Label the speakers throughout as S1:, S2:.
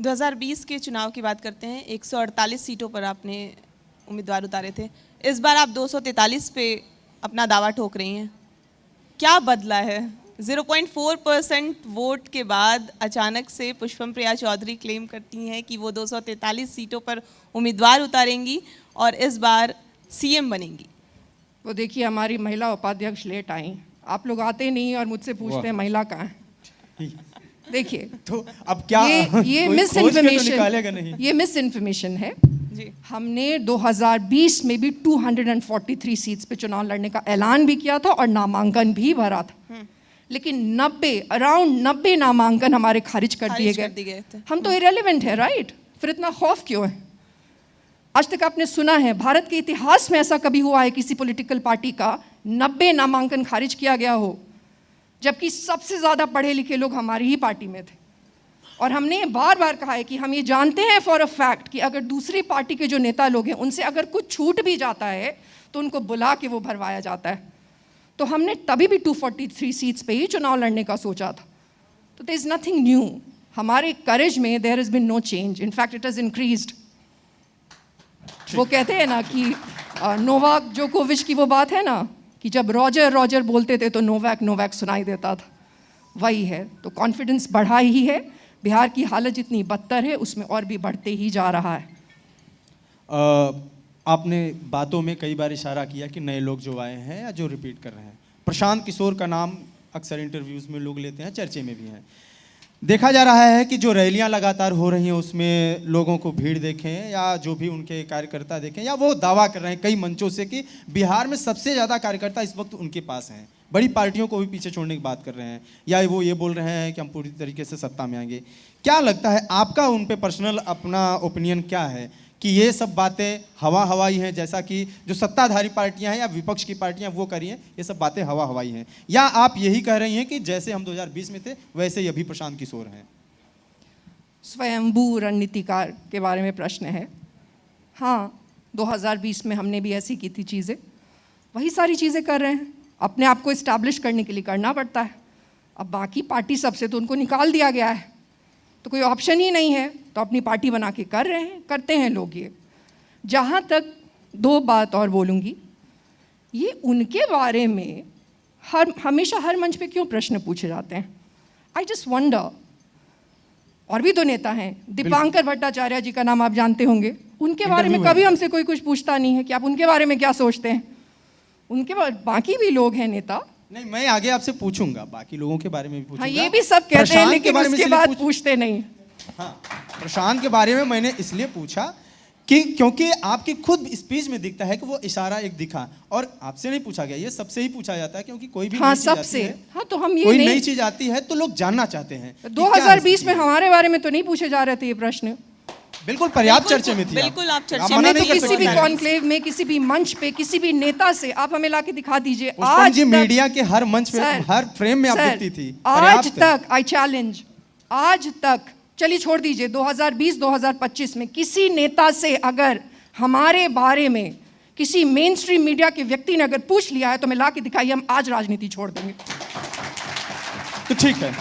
S1: 2020 के चुनाव की बात करते हैं। 148 सीटों पर आपने उम्मीदवार उतारे थे। इस बार आप 243 पे अपना दावा ठोक रही हैं। क्या बदला है? 0.4% वोट के बाद अचानक से पुष्पम प्रिया चौधरी क्लेम करती हैं कि वो 243 सीटों पर उम्मीदवार उतारेंगी और इस बार सीएम बनेंगी।
S2: वो देखिए, हमारी महिला उपाध्यक्ष लेट आई। आप लोग आते नहीं और मुझसे पूछते हैं महिला कहाँ है। देखिए,
S3: तो अब क्या
S2: ये मिस इन्फॉर्मेशन, ये मिस इन्फॉर्मेशन है जी। हमने 2020 में भी 243 सीट्स पे चुनाव लड़ने का ऐलान भी किया था और नामांकन भी भरा था, लेकिन अराउंड 90 नामांकन हमारे खारिज कर दिए गए। हम तो इरेलीवेंट है, राइट? फिर इतना खौफ क्यों है? आज तक आपने सुना है भारत के इतिहास में ऐसा कभी हुआ है किसी पॉलिटिकल पार्टी का 90 नामांकन खारिज किया गया हो, जबकि सबसे ज़्यादा पढ़े लिखे लोग हमारी ही पार्टी में थे? और हमने बार बार कहा है कि हम ये जानते हैं फॉर अ फैक्ट कि अगर दूसरी पार्टी के जो नेता लोग हैं उनसे अगर कुछ छूट भी जाता है तो उनको बुला के वो भरवाया जाता है। तो हमने तभी भी 243 सीट्स पे ही चुनाव लड़ने का सोचा था। तो देयर इज़ नथिंग न्यू। हमारे करेज में there has been no change, in fact it has increased. वो कहते हैं ना कि नोवाक जोकोविच की वो बात है ना कि जब रॉजर रॉजर बोलते थे तो नोवैक नोवैक सुनाई देता था, वही है। तो कॉन्फिडेंस बढ़ा ही है। बिहार की हालत जितनी बदतर है उसमें और भी बढ़ते ही जा रहा है।
S3: आपने बातों में कई बार इशारा किया कि नए लोग जो आए हैं या जो रिपीट कर रहे हैं, प्रशांत किशोर का नाम अक्सर इंटरव्यूज में लोग लेते हैं, चर्चे में भी हैं। देखा जा रहा है कि जो रैलियां लगातार हो रही हैं उसमें लोगों को भीड़ देखें या जो भी उनके कार्यकर्ता देखें, या वो दावा कर रहे हैं कई मंचों से कि बिहार में सबसे ज़्यादा कार्यकर्ता इस वक्त उनके पास हैं, बड़ी पार्टियों को भी पीछे छोड़ने की बात कर रहे हैं, या वो ये बोल रहे हैं कि हम पूरी तरीके से सत्ता में आएंगे। क्या लगता है आपका उन पे पर्सनल अपना ओपिनियन क्या है कि ये सब बातें हवा हवाई हैं, जैसा कि जो सत्ताधारी पार्टियां हैं या विपक्ष की पार्टियां वो करी हैं, ये सब बातें हवा हवाई हैं, या आप यही कह रही हैं कि जैसे हम 2020 में थे वैसे ही अभी प्रशांत किशोर हैं?
S2: स्वयंभू रणनीतिकार के बारे में प्रश्न है। हाँ, 2020 में हमने भी ऐसी की थी चीज़ें, वही सारी चीज़ें कर रहे हैं। अपने आप को इस्टेब्लिश करने के लिए करना पड़ता है। अब बाकी पार्टी सबसे तो उनको निकाल दिया गया है, तो कोई ऑप्शन ही नहीं है, तो अपनी पार्टी बना के कर रहे हैं, करते हैं लोग ये। जहाँ तक दो बात और बोलूँगी, ये उनके बारे में हमेशा हर मंच पे क्यों प्रश्न पूछे जाते हैं? I just wonder. और भी तो नेता हैं, दीपांकर भट्टाचार्य जी का नाम आप जानते होंगे, उनके बारे में कभी हमसे कोई कुछ पूछता नहीं है कि आप उनके बारे में क्या सोचते हैं। उनके बाकी भी लोग हैं नेता।
S3: नहीं, मैं आगे आपसे पूछूंगा, बाकी लोगों के बारे में भी पूछूंगा।
S2: हाँ, ये भी सब कहते हैं लेकिन उसके बाद पूछते नहीं।
S3: हाँ, प्रशांत के बारे में मैंने इसलिए पूछा कि क्योंकि आपकी खुद स्पीच में दिखता है कि वो इशारा एक दिखा, और आपसे नहीं पूछा गया, ये सबसे ही पूछा जाता है क्योंकि कोई भी
S2: हाँ, सबसे। हाँ, तो हम ये
S3: कोई नई चीज आती है तो लोग जानना चाहते हैं।
S2: 2020 में हमारे बारे में तो नहीं पूछे जा रहे थे ये प्रश्न।
S3: बिल्कुल पर्याप्त चर्चे में थी।
S1: बिल्कुल आप चर्चे
S2: में तो किसी भी कॉन्क्लेव में, किसी भी मंच पे, किसी भी नेता से आप हमें लाके दिखा दीजिए।
S3: आज जी मीडिया के हर मंच पे, हर फ्रेम में आप दिखती थी।
S2: आज तक आई चैलेंज, आज तक, चलिए छोड़ दीजिए 2020-2025 में किसी नेता से अगर हमारे बारे में किसी मेन स्ट्रीम मीडिया के व्यक्ति ने अगर पूछ लिया है तो मैं लाके दिखाइए, हम आज राजनीति छोड़ देंगे।
S3: तो ठीक है,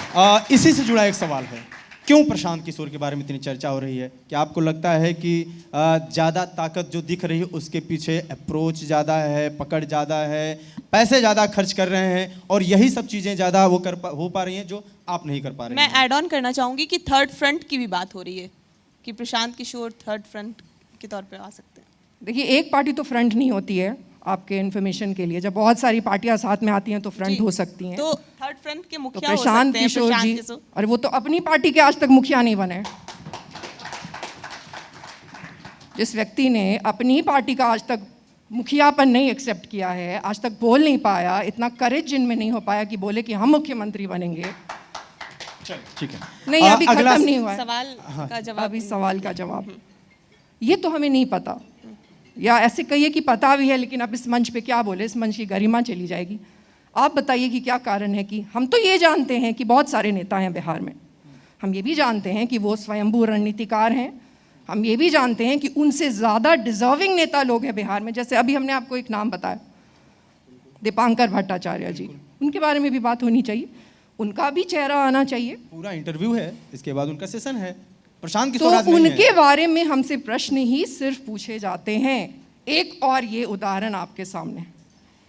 S3: इसी से जुड़ा एक सवाल है, क्यों प्रशांत किशोर के बारे में इतनी चर्चा हो रही है? क्या आपको लगता है कि ज़्यादा ताकत जो दिख रही है उसके पीछे अप्रोच ज़्यादा है, पकड़ ज़्यादा है, पैसे ज़्यादा खर्च कर रहे हैं और यही सब चीज़ें ज़्यादा वो हो पा रही हैं जो आप नहीं कर पा रहे हैं?
S1: मैं ऐड ऑन करना चाहूँगी कि थर्ड फ्रंट की भी बात हो रही है कि प्रशांत किशोर थर्ड फ्रंट के तौर पर आ सकते हैं।
S2: देखिए, एक पार्टी तो फ्रंट नहीं होती है, आपके इन्फॉर्मेशन के लिए। जब बहुत सारी पार्टियां साथ में आती हैं तो फ्रंट हो सकती हैं।
S1: तो थर्ड फ्रंट के मुखिया
S2: तो प्रशांत किशोर जी, और वो तो अपनी पार्टी के आज तक मुखिया नहीं बने। जिस व्यक्ति ने अपनी पार्टी का आज तक मुखियापन नहीं एक्सेप्ट किया है, आज तक बोल नहीं पाया, इतना करेज जिनमें नहीं हो पाया कि बोले कि हम मुख्यमंत्री बनेंगे।
S3: ठीक है,
S2: नहीं, अभी खत्म नहीं हुआ है
S1: सवाल का जवाब।
S2: अभी सवाल का जवाब ये तो हमें नहीं पता, या ऐसे कहिए कि पता भी है लेकिन अब इस मंच पे क्या बोले, इस मंच की गरिमा चली जाएगी। आप बताइए कि क्या कारण है कि हम तो ये जानते हैं कि बहुत सारे नेता हैं बिहार में, हम ये भी जानते हैं कि वो स्वयंभू रणनीतिकार हैं, हम ये भी जानते हैं कि उनसे ज़्यादा डिजर्विंग नेता लोग हैं बिहार में। जैसे अभी हमने आपको एक नाम बताया, दीपांकर भट्टाचार्य जी, उनके बारे में भी बात होनी चाहिए, उनका भी चेहरा आना चाहिए।
S3: पूरा इंटरव्यू है, इसके बाद उनका सेशन है। प्रशांत
S2: तो
S3: किशोर आज नहीं
S2: उनके
S3: है।
S2: बारे में हमसे प्रश्न ही सिर्फ पूछे जाते हैं। एक और ये उदाहरण आपके सामने,